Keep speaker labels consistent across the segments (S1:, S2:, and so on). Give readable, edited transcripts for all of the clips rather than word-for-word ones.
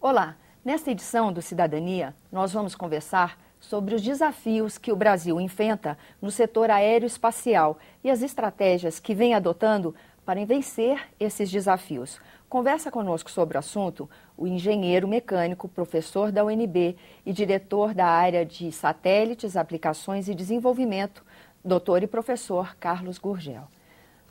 S1: Olá, nesta edição do Cidadania, nós vamos conversar sobre os desafios que o Brasil enfrenta no setor aeroespacial e as estratégias que vem adotando para vencer esses desafios. Conversa conosco sobre o assunto o engenheiro mecânico, professor da UNB e diretor da área de satélites, aplicações e desenvolvimento, doutor e professor Carlos Gurgel.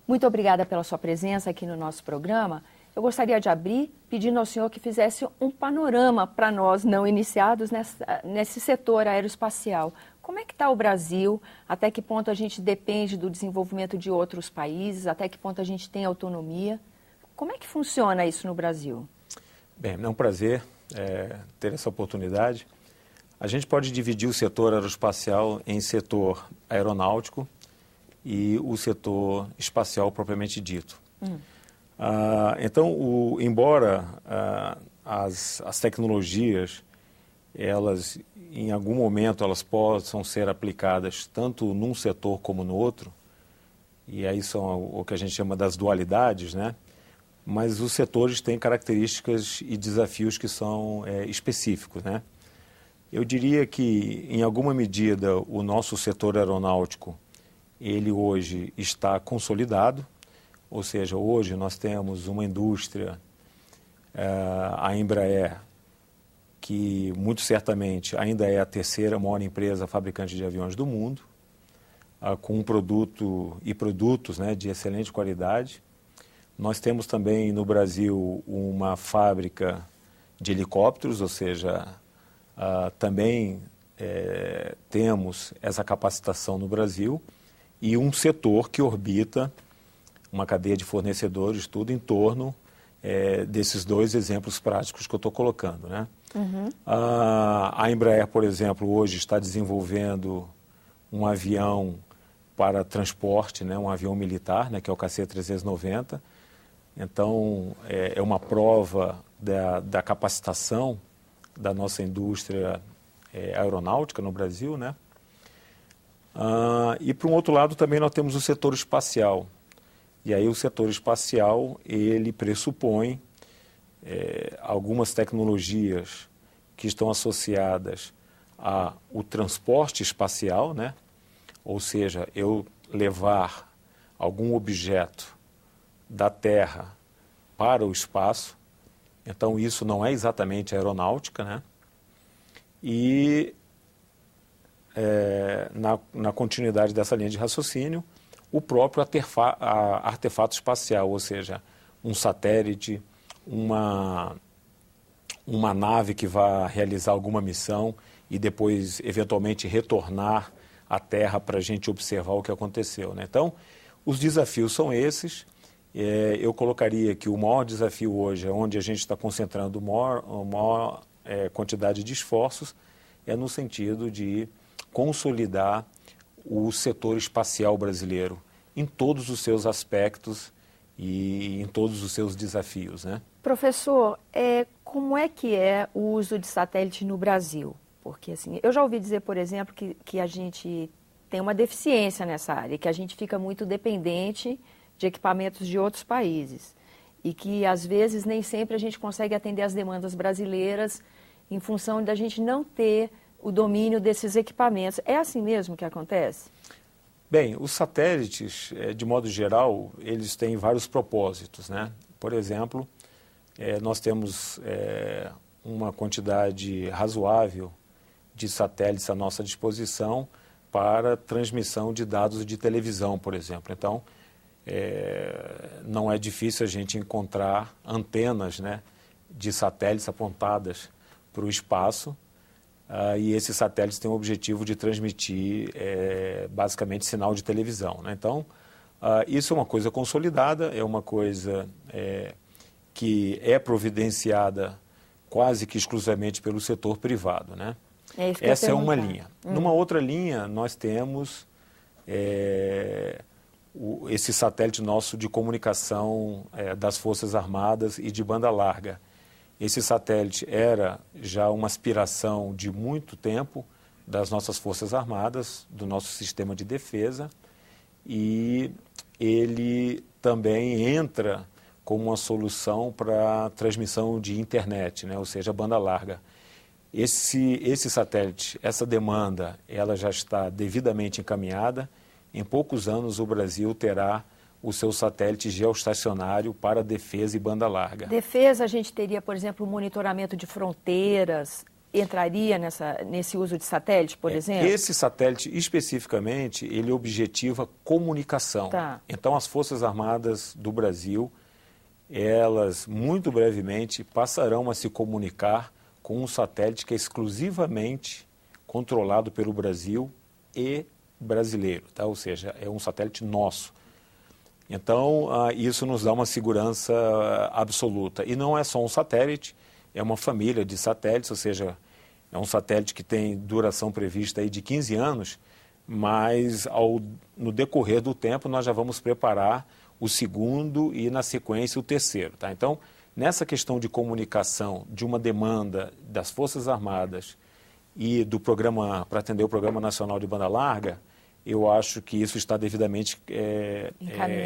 S1: Muito obrigada pela sua presença aqui no nosso programa. Eu gostaria de abrir pedindo ao senhor que fizesse um panorama para nós não iniciados nesse setor aeroespacial. Como é que está o Brasil? Até que ponto a gente depende do desenvolvimento de outros países? Até que ponto a gente tem autonomia? Como é que funciona isso no Brasil?
S2: Bem, é um prazer ter essa oportunidade. A gente pode dividir o setor aeroespacial em setor aeronáutico e o setor espacial propriamente dito. Então, embora as tecnologias, elas, em algum momento, elas possam ser aplicadas tanto num setor como no outro, e aí são o que a gente chama das dualidades, né? Mas os setores têm características e desafios que são específicos, né? Eu diria que, em alguma medida, o nosso setor aeronáutico, ele hoje está consolidado. Ou seja, hoje nós temos uma indústria, a Embraer, que muito certamente ainda é a terceira maior empresa fabricante de aviões do mundo, com um produto e produtos, né, de excelente qualidade. Nós temos também no Brasil uma fábrica de helicópteros, ou seja, também temos essa capacitação no Brasil, e um setor que orbita uma cadeia de fornecedores, tudo em torno desses dois exemplos práticos que eu estou colocando, né? A Embraer, por exemplo, hoje está desenvolvendo um avião para transporte, né, um avião militar, né, que é o KC-390. Então, é uma prova da capacitação da nossa indústria aeronáutica no Brasil, né? E, por um outro lado, também nós temos o setor espacial. E aí o setor espacial, ele pressupõe algumas tecnologias que estão associadas ao transporte espacial, né? Ou seja, eu levar algum objeto da Terra para o espaço. Então, isso não é exatamente aeronáutica, né? E, na continuidade dessa linha de raciocínio, o próprio artefato espacial, ou seja, um satélite, uma nave que vai realizar alguma missão e depois, eventualmente, retornar à Terra para a gente observar o que aconteceu, né? Então, os desafios são esses. Eu colocaria que o maior desafio hoje, onde a gente está concentrando a maior quantidade de esforços, é no sentido de consolidar o setor espacial brasileiro em todos os seus aspectos e em todos os seus desafios, né?
S1: Professor, como é que é o uso de satélite no Brasil? Porque, assim, eu já ouvi dizer, por exemplo, que a gente tem uma deficiência nessa área, que a gente fica muito dependente de equipamentos de outros países e que, às vezes, nem sempre a gente consegue atender às demandas brasileiras em função da gente não ter o domínio desses equipamentos. É assim mesmo que acontece?
S2: Bem, os satélites, de modo geral, eles têm vários propósitos, né? Por exemplo, nós temos uma quantidade razoável de satélites à nossa disposição para transmissão de dados de televisão, por exemplo. Então, não é difícil a gente encontrar antenas, né, de satélites apontadas para o espaço, e esses satélites têm o objetivo de transmitir basicamente sinal de televisão, né? Então, isso é uma coisa consolidada, é uma coisa que é providenciada quase que exclusivamente pelo setor privado, né? Essa é uma linha. Numa outra linha, nós temos esse satélite nosso de comunicação das Forças Armadas e de banda larga. Esse satélite era já uma aspiração de muito tempo das nossas Forças Armadas, do nosso sistema de defesa, e ele também entra como uma solução para transmissão de internet, né? Ou seja, banda larga. Esse satélite, essa demanda, ela já está devidamente encaminhada. Em poucos anos o Brasil terá o seu satélite geoestacionário para defesa e banda larga.
S1: Defesa, a gente teria, por exemplo, o monitoramento de fronteiras, entraria nesse uso de satélite, por exemplo?
S2: Esse satélite, especificamente, ele objetiva comunicação.
S1: Tá.
S2: Então, as Forças Armadas do Brasil, elas, muito brevemente, passarão a se comunicar com um satélite que é exclusivamente controlado pelo Brasil e brasileiro, tá? Ou seja, é um satélite nosso. Então, isso nos dá uma segurança absoluta. E não é só um satélite, é uma família de satélites, ou seja, é um satélite que tem duração prevista aí de 15 anos, mas no decorrer do tempo nós já vamos preparar o segundo e, na sequência, o terceiro. Tá? Então, nessa questão de comunicação, de uma demanda das Forças Armadas e do programa, para atender o Programa Nacional de Banda Larga, eu acho que isso está devidamente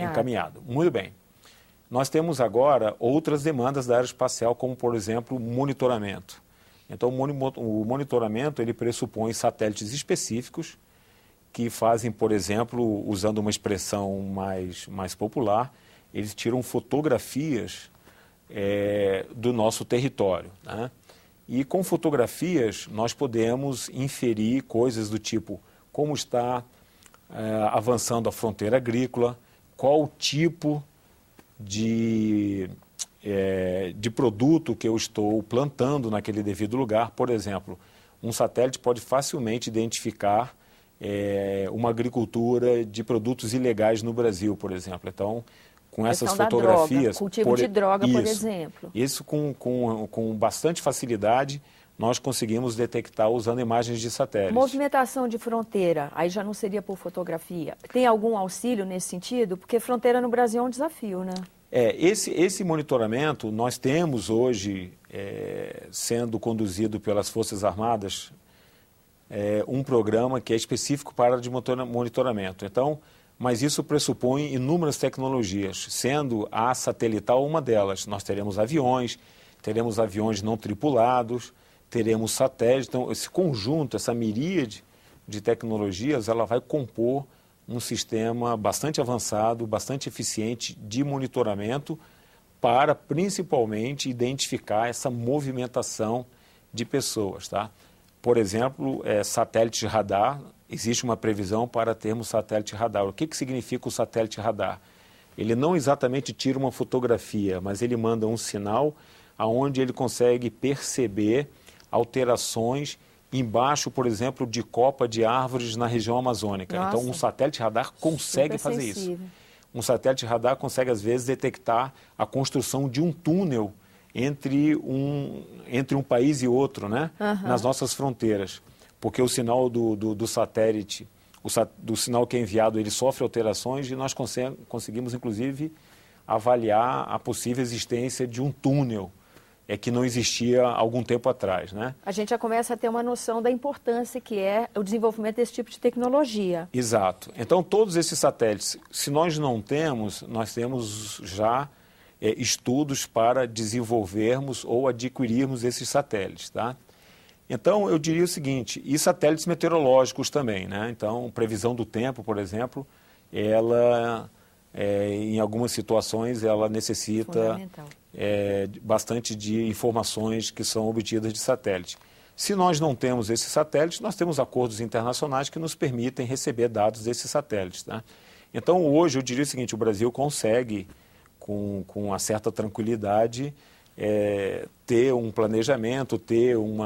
S2: encaminhado. Muito bem. Nós temos agora outras demandas da aeroespacial, como, por exemplo, monitoramento. Então, o monitoramento, ele pressupõe satélites específicos que fazem, por exemplo, usando uma expressão mais popular, eles tiram fotografias do nosso território, né? E com fotografias nós podemos inferir coisas do tipo como está avançando a fronteira agrícola, qual o tipo de produto que eu estou plantando naquele devido lugar. Por exemplo, um satélite pode facilmente identificar uma agricultura de produtos ilegais no Brasil, por exemplo. Então, com essas fotografias...
S1: Cultivo de droga, por exemplo.
S2: Isso com bastante facilidade nós conseguimos detectar usando imagens de satélite.
S1: Movimentação de fronteira, aí já não seria por fotografia. Tem algum auxílio nesse sentido? Porque fronteira no Brasil é um desafio, né?
S2: Esse monitoramento nós temos hoje sendo conduzido pelas Forças Armadas um programa que é específico para a área de monitoramento. Então, mas isso pressupõe inúmeras tecnologias, sendo a satelital uma delas. Nós teremos aviões não tripulados, teremos satélites. Então, esse conjunto, essa miríade de tecnologias, ela vai compor um sistema bastante avançado, bastante eficiente de monitoramento para, principalmente, identificar essa movimentação de pessoas, tá? Por exemplo, satélite de radar, existe uma previsão para termos satélite radar. O que significa o satélite radar? Ele não exatamente tira uma fotografia, mas ele manda um sinal aonde ele consegue perceber alterações embaixo, por exemplo, de copa de árvores na região amazônica.
S1: Nossa.
S2: Então, um satélite radar consegue fazer isso. Um satélite radar consegue, às vezes, detectar a construção de um túnel entre um país e outro, né? Nas nossas fronteiras. Porque o sinal do satélite, do sinal que é enviado, ele sofre alterações e nós conseguimos, inclusive, avaliar a possível existência de um túnel que não existia há algum tempo atrás, né? A
S1: gente já começa a ter uma noção da importância que é o desenvolvimento desse tipo de tecnologia.
S2: Exato. Então, todos esses satélites, se nós não temos, nós temos já estudos para desenvolvermos ou adquirirmos esses satélites, tá? Então, eu diria o seguinte, e satélites meteorológicos também, né? Então, previsão do tempo, por exemplo, ela, em algumas situações, ela necessita bastante de informações que são obtidas de satélite. Se nós não temos esses satélites, nós temos acordos internacionais que nos permitem receber dados desses satélites, tá? Então, hoje, eu diria o seguinte, o Brasil consegue, com uma certa tranquilidade, ter um planejamento, ter um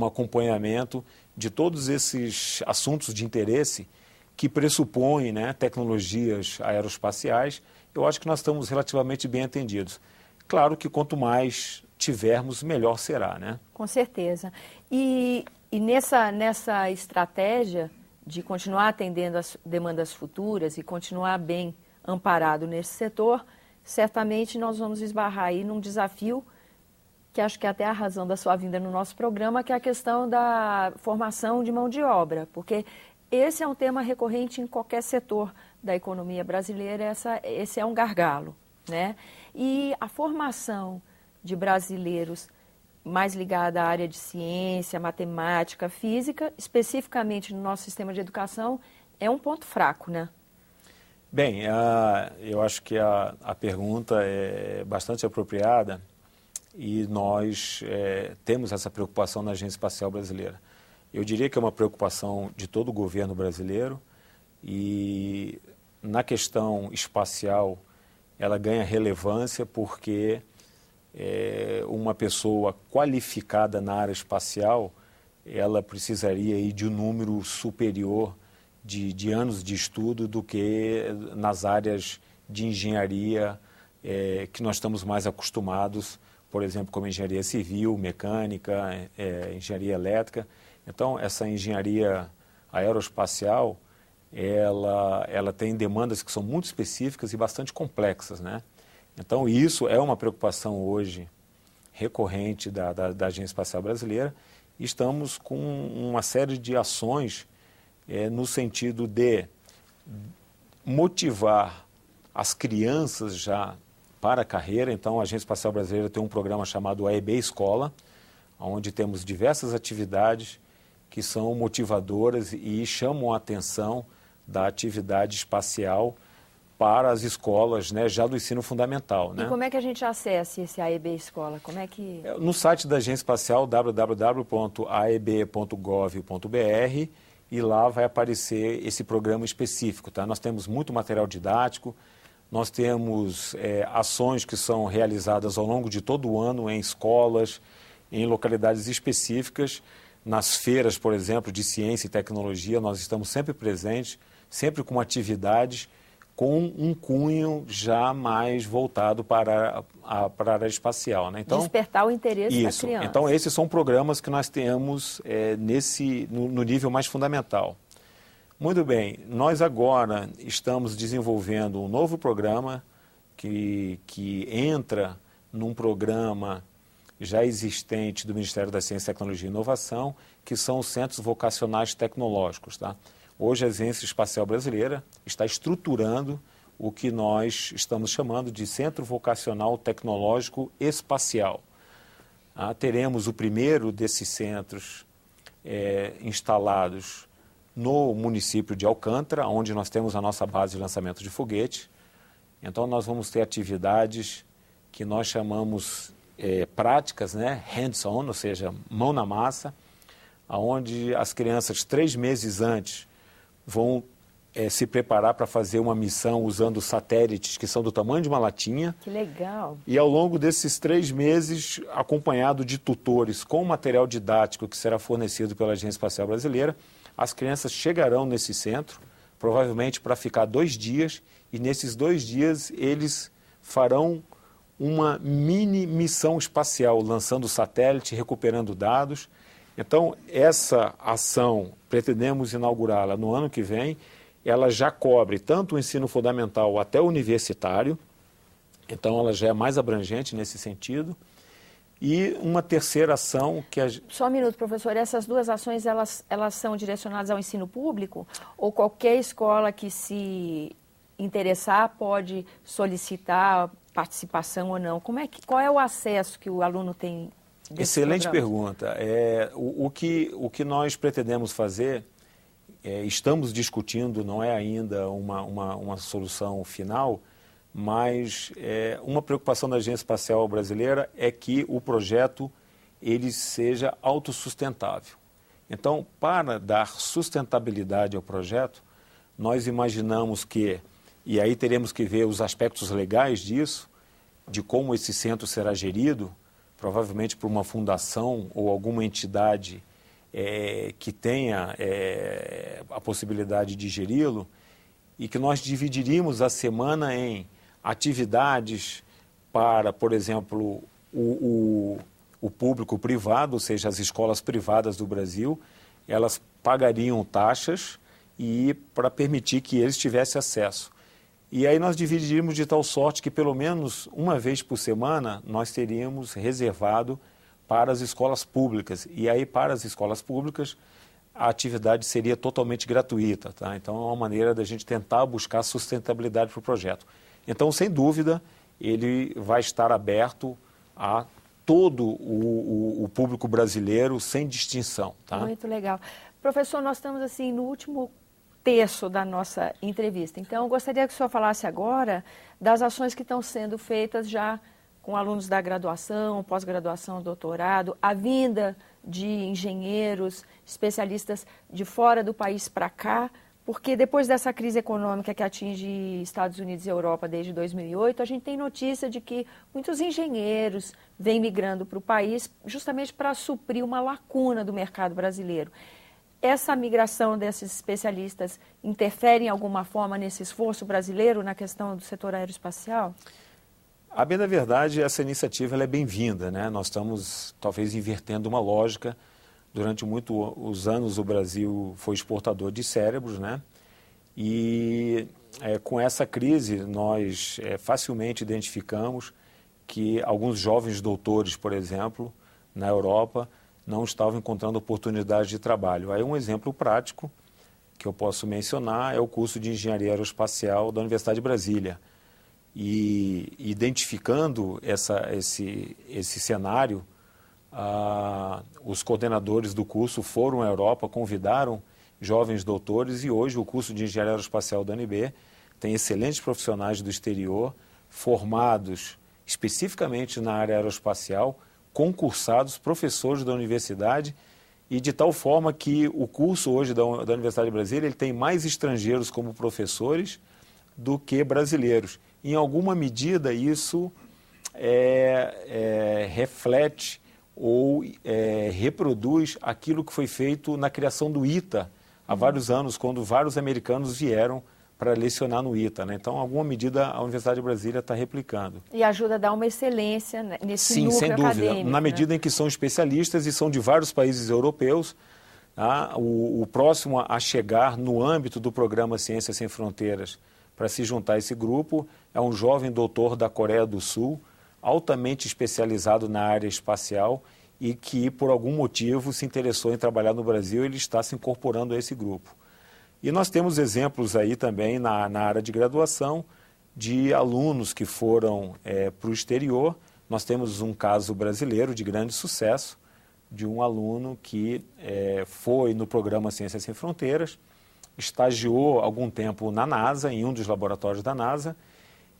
S2: acompanhamento de todos esses assuntos de interesse que pressupõem, né, tecnologias aeroespaciais. Eu acho que nós estamos relativamente bem atendidos. Claro que quanto mais tivermos, melhor será, né?
S1: Com certeza. E nessa estratégia de continuar atendendo as demandas futuras e continuar bem amparado nesse setor, certamente nós vamos esbarrar aí num desafio que acho que é até a razão da sua vinda no nosso programa, que é a questão da formação de mão de obra, porque esse é um tema recorrente em qualquer setor da economia brasileira, esse é um gargalo. né? E a formação de brasileiros mais ligada à área de ciência, matemática, física, especificamente no nosso sistema de educação, é um ponto fraco, né?
S2: Bem, eu acho que a pergunta é bastante apropriada e nós temos essa preocupação na Agência Espacial Brasileira. Eu diria que é uma preocupação de todo o governo brasileiro e na questão espacial ela ganha relevância porque uma pessoa qualificada na área espacial, ela precisaria ir de um número superior de anos de estudo do que nas áreas de engenharia que nós estamos mais acostumados, por exemplo, como engenharia civil, mecânica, engenharia elétrica. Então, essa engenharia aeroespacial, ela tem demandas que são muito específicas e bastante complexas, né? Então, isso é uma preocupação hoje recorrente da Agência Espacial Brasileira. Estamos com uma série de ações no sentido de motivar as crianças já para a carreira. Então, a Agência Espacial Brasileira tem um programa chamado AEB Escola, onde temos diversas atividades que são motivadoras e chamam a atenção da atividade espacial para as escolas, né, já do ensino fundamental. Né?
S1: E como é que a gente acessa esse AEB Escola? Como é que...
S2: No site da Agência Espacial, www.aeb.gov.br, e lá vai aparecer esse programa específico. Tá? Nós temos muito material didático, nós temos ações que são realizadas ao longo de todo o ano em escolas, em localidades específicas, nas feiras, por exemplo, de ciência e tecnologia, nós estamos sempre presentes, sempre com atividades com um cunho já mais voltado para a área espacial. Né? Então,
S1: despertar o interesse da criança.
S2: Então, esses são programas que nós temos no nível mais fundamental. Muito bem, nós agora estamos desenvolvendo um novo programa que entra num programa já existente do Ministério da Ciência, Tecnologia e Inovação, que são os Centros Vocacionais Tecnológicos. Tá? Hoje a Agência Espacial Brasileira está estruturando o que nós estamos chamando de Centro Vocacional Tecnológico Espacial. Teremos o primeiro desses centros instalados no município de Alcântara, onde nós temos a nossa base de lançamento de foguete. Então nós vamos ter atividades que nós chamamos práticas, né, hands-on, ou seja, mão na massa, onde as crianças 3 meses antes vão se preparar para fazer uma missão usando satélites que são do tamanho de uma latinha.
S1: Que legal!
S2: E ao longo desses 3 meses, acompanhado de tutores com material didático que será fornecido pela Agência Espacial Brasileira, as crianças chegarão nesse centro, provavelmente para ficar 2 dias, e nesses 2 dias eles farão uma mini missão espacial, lançando satélite, recuperando dados. Então, essa ação, pretendemos inaugurá-la no ano que vem, ela já cobre tanto o ensino fundamental até o universitário, então ela já é mais abrangente nesse sentido. E uma terceira ação que...
S1: Só um minuto, professor. Essas 2 ações, elas são direcionadas ao ensino público? Ou qualquer escola que se interessar pode solicitar participação ou não? Qual é o acesso que o aluno tem?
S2: Excelente pergunta. O que nós pretendemos fazer, estamos discutindo, não é ainda uma solução final, mas uma preocupação da Agência Espacial Brasileira é que o projeto ele seja autossustentável. Então, para dar sustentabilidade ao projeto, nós imaginamos que, e aí teremos que ver os aspectos legais disso, de como esse centro será gerido, provavelmente por uma fundação ou alguma entidade que tenha a possibilidade de geri-lo, e que nós dividiríamos a semana em atividades para, por exemplo, o público privado, ou seja, as escolas privadas do Brasil, elas pagariam taxas e para permitir que eles tivessem acesso. E aí nós dividiríamos de tal sorte que pelo menos uma vez por semana nós teríamos reservado para as escolas públicas. E aí para as escolas públicas a atividade seria totalmente gratuita. Tá? Então é uma maneira da gente tentar buscar sustentabilidade para o projeto. Então, sem dúvida, ele vai estar aberto a todo o público brasileiro, sem distinção. Tá?
S1: Muito legal. Professor, nós estamos assim no último terço da nossa entrevista. Então, eu gostaria que o senhor falasse agora das ações que estão sendo feitas já com alunos da graduação, pós-graduação, doutorado, a vinda de engenheiros, especialistas de fora do país para cá, porque depois dessa crise econômica que atinge Estados Unidos e Europa desde 2008, a gente tem notícia de que muitos engenheiros vêm migrando para o país justamente para suprir uma lacuna do mercado brasileiro. Essa migração desses especialistas interfere em alguma forma nesse esforço brasileiro na questão do setor aeroespacial?
S2: A bem da verdade, essa iniciativa ela é bem-vinda, né? Nós estamos talvez invertendo uma lógica. Durante muitos anos o Brasil foi exportador de cérebros, né? E com essa crise nós facilmente identificamos que alguns jovens doutores, por exemplo, na Europa, não estavam encontrando oportunidades de trabalho. Aí um exemplo prático que eu posso mencionar é o curso de Engenharia Aeroespacial da Universidade de Brasília. E identificando esse cenário, os coordenadores do curso foram à Europa, convidaram jovens doutores e hoje o curso de Engenharia Aeroespacial da UNB tem excelentes profissionais do exterior, formados especificamente na área aeroespacial, concursados, professores da universidade, e de tal forma que o curso hoje da Universidade de Brasília ele tem mais estrangeiros como professores do que brasileiros. Em alguma medida isso reflete ou reproduz aquilo que foi feito na criação do ITA há vários anos, quando vários americanos vieram para lecionar no ITA, né? Então, em alguma medida, a Universidade de Brasília está replicando.
S1: E ajuda a dar uma excelência nesse
S2: Sim,
S1: núcleo
S2: sem dúvida.
S1: acadêmico,
S2: Na medida em que são especialistas e são de vários países europeus, tá? O próximo a chegar no âmbito do programa Ciências Sem Fronteiras para se juntar a esse grupo é um jovem doutor da Coreia do Sul, altamente especializado na área espacial e que, por algum motivo, se interessou em trabalhar no Brasil, ele está se incorporando a esse grupo. E nós temos exemplos aí também na área de graduação de alunos que foram para o exterior. Nós temos um caso brasileiro de grande sucesso, de um aluno que foi no programa Ciências Sem Fronteiras, estagiou algum tempo na NASA, em um dos laboratórios da NASA,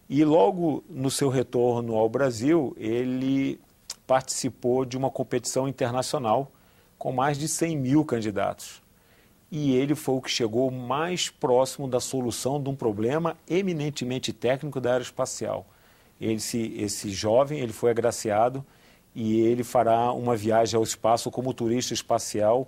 S2: e logo no seu retorno ao Brasil, ele participou de uma competição internacional com mais de 100 mil candidatos. E ele foi o que chegou mais próximo da solução de um problema eminentemente técnico da aeroespacial. Esse jovem ele foi agraciado e ele fará uma viagem ao espaço como turista espacial,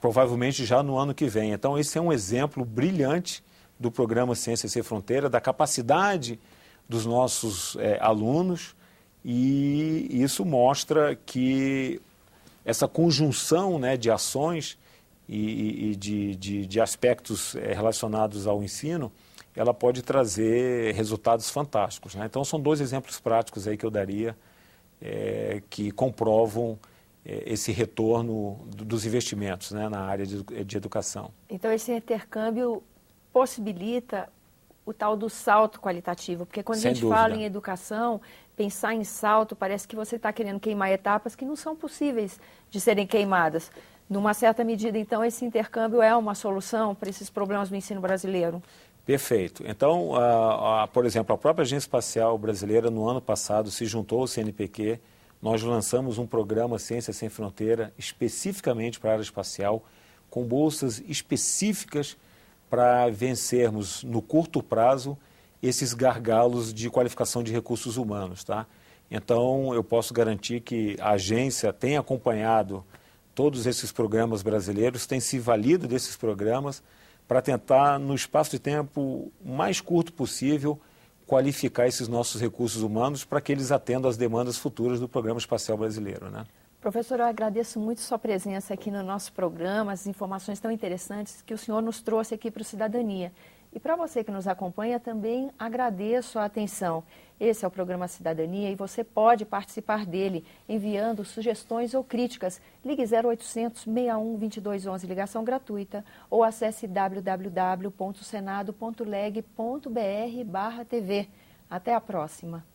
S2: provavelmente já no ano que vem. Então, esse é um exemplo brilhante do programa Ciências Sem Fronteira, da capacidade dos nossos alunos, e isso mostra que essa conjunção, né, de ações e de aspectos relacionados ao ensino, ela pode trazer resultados fantásticos, né? Então, são dois exemplos práticos aí que eu daria que comprovam esse retorno dos investimentos, né, na área de educação.
S1: Então, esse intercâmbio possibilita o tal do salto qualitativo, porque quando a gente fala em educação, pensar em salto, parece que você está querendo queimar etapas que não são possíveis de serem queimadas. Numa certa medida, então, esse intercâmbio é uma solução para esses problemas do ensino brasileiro?
S2: Perfeito. Então, por exemplo, a própria Agência Espacial Brasileira, no ano passado, se juntou ao CNPq. Nós lançamos um programa Ciências Sem Fronteira especificamente para a área espacial, com bolsas específicas para vencermos no curto prazo esses gargalos de qualificação de recursos humanos, tá? Então, eu posso garantir que a agência tem acompanhado todos esses programas brasileiros, tem se valido desses programas para tentar, no espaço de tempo mais curto possível, qualificar esses nossos recursos humanos para que eles atendam às demandas futuras do Programa Espacial Brasileiro, né?
S1: Professor, eu agradeço muito sua presença aqui no nosso programa, as informações tão interessantes que o senhor nos trouxe aqui para o Cidadania. E para você que nos acompanha, também agradeço a atenção. Esse é o programa Cidadania e você pode participar dele enviando sugestões ou críticas. Ligue 0800 61 2211, ligação gratuita, ou acesse www.senado.leg.br/TV. Até a próxima.